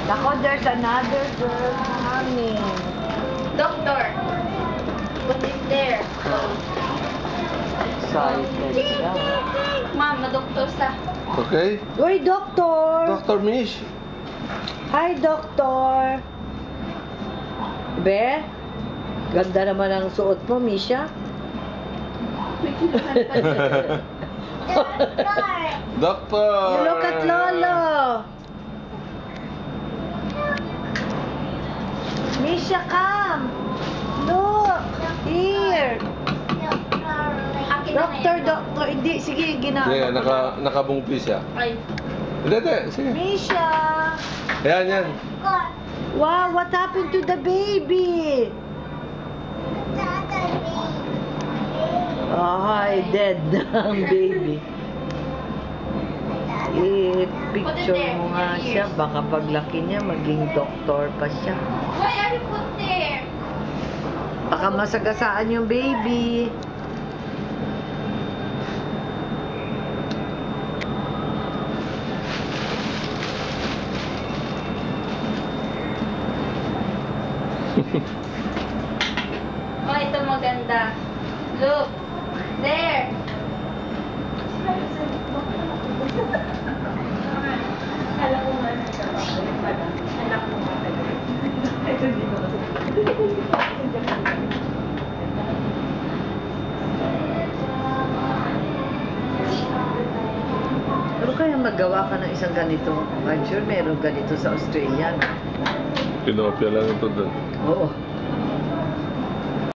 Nako, there's another girl coming. Doctor. Put it there. Excited siya. Ma'am, na-doktor sa. Okay? Uy, Doctor! Dr. Mish. Hi, Doctor! Be? Ganda naman ang suot mo, Misha. Doctor! You look at Lolo! Misha, come! Look! Here! Akin na Doctor, ngayon. doctor. Hindi, sige, ginagawa. Sige, nakabungpi siya. Ay. Hindi, sige. Misha! Yan. Wow, what happened to the baby? Ay, dead ang baby. Picture mo nga siya. Baka paglaki niya, maging doktor pa siya. Why are you put there? Baka masagasaan yung baby. Oh, ito maganda. Look. There. Pero kaya magawa ka ng isang ganito. I'm sure meron ganito sa Australia. Pinopia lang ito doon. Oo.